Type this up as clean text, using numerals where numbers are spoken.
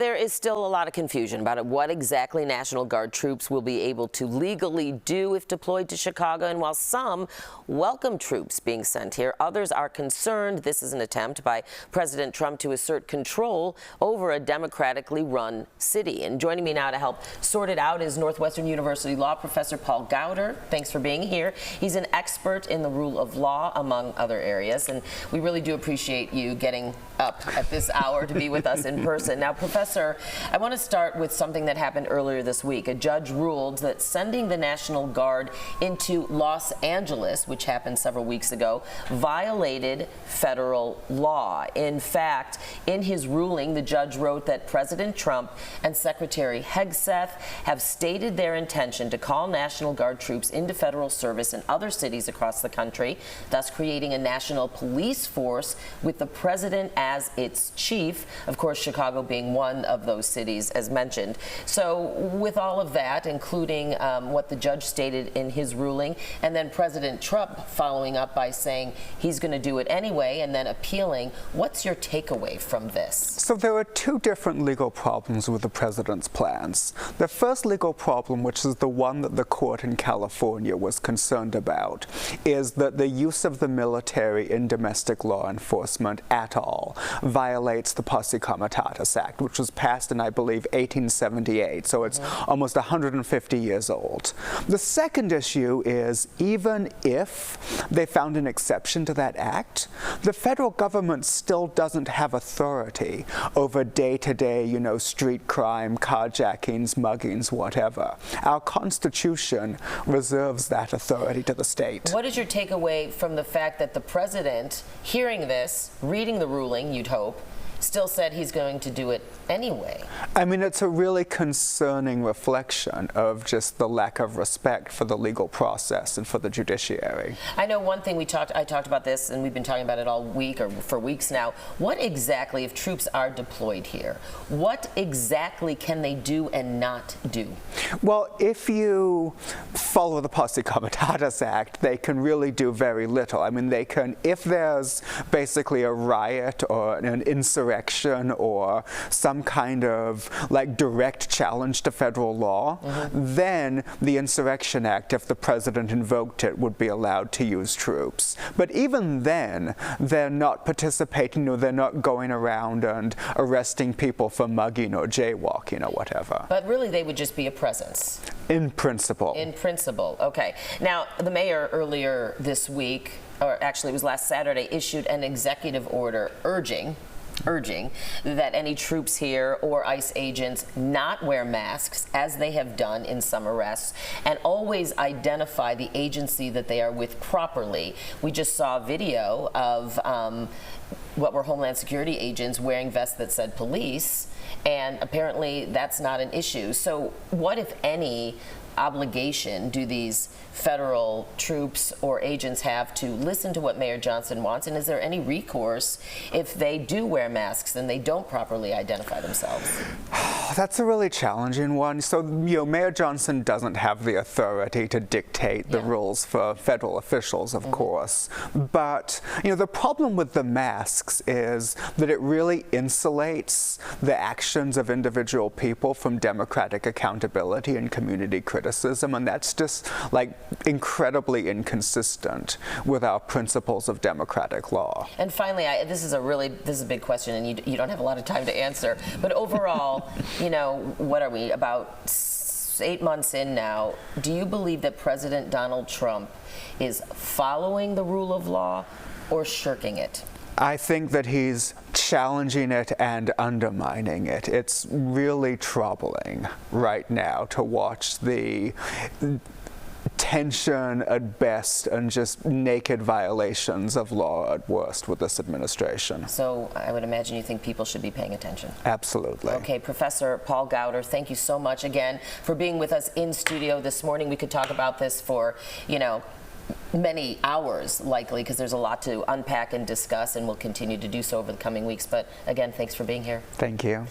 There is still a lot of confusion about what exactly National Guard troops will be able to legally do if deployed to Chicago. And while some welcome troops being sent here, others are concerned this is an attempt by President Trump to assert control over a democratically run city. And joining me now to help sort it out is Northwestern University law professor Paul Gowder. Thanks for being here. He's an expert in the rule of law, among other areas. And we really do appreciate you getting up at this hour to be with us in person. Now, Professor, I want to start with something that happened earlier this week. A judge ruled that sending the National Guard into Los Angeles, which happened several weeks ago, violated federal law. In fact, in his ruling, the judge wrote that President Trump and Secretary Hegseth have stated their intention to call National Guard troops into federal service in other cities across the country, thus creating a national police force with the president as its chief, of course, Chicago being one of those cities, as mentioned. So with all of that, including what the judge stated in his ruling, and then President Trump following up by saying he's going to do it anyway and then appealing, what's your takeaway from this? So there are two different legal problems with the president's plans. The first legal problem, which is the one that the court in California was concerned about, is that the use of the military in domestic law enforcement at all violates the Posse Comitatus Act, which was passed in, I believe, 1878, so it's almost 150 years old. The second issue is, even if they found an exception to that act, the federal government still doesn't have authority over day-to-day, street crime, carjackings, muggings, whatever. Our Constitution reserves that authority to the state. What is your takeaway from the fact that the president, hearing this, reading the ruling, you'd hope, still said he's going to do it anyway? I mean, it's a really concerning reflection of just the lack of respect for the legal process and for the judiciary. I know one thing I talked about this, and we've been talking about it all week, or for weeks now. What exactly, if troops are deployed here, what exactly can they do and not do? Well, if you follow the Posse Comitatus Act, they can really do very little. I mean, they can, if there's basically a riot or an insurrection or some kind of direct challenge to federal law, then the Insurrection Act, if the president invoked it, would be allowed to use troops. But even then, they're not participating, or they're not going around and arresting people for mugging or jaywalking or whatever. But really, they would just be a presence. In principle. In principle, okay. Now, the mayor earlier this week, or actually it was last Saturday, issued an executive order urging that any troops here or ICE agents not wear masks, as they have done in some arrests, and always identify the agency that they are with properly. We just saw a video of what were Homeland Security agents wearing vests that said police, and apparently that's not an issue. So what, if any, obligation do these federal troops or agents have to listen to what Mayor Johnson wants? And is there any recourse if they do wear masks and they don't properly identify themselves? That's a really challenging one. So, Mayor Johnson doesn't have the authority to dictate the rules for federal officials, of course. But, the problem with the masks is that it really insulates the actions of individual people from democratic accountability and community criticism, and that's just incredibly inconsistent with our principles of democratic law. And finally, this is a big question, and you don't have a lot of time to answer, but overall, what are we, about 8 months in now, do you believe that President Donald Trump is following the rule of law or shirking it? I think that he's challenging it and undermining it. It's really troubling right now to watch the tension at best and just naked violations of law at worst with this administration. So I would imagine you think people should be paying attention. Absolutely. Okay, Professor Paul Gowder, thank you so much again for being with us in studio this morning. We could talk about this for, many hours, likely, because there's a lot to unpack and discuss, and we'll continue to do so over the coming weeks. But again, thanks for being here. Thank you.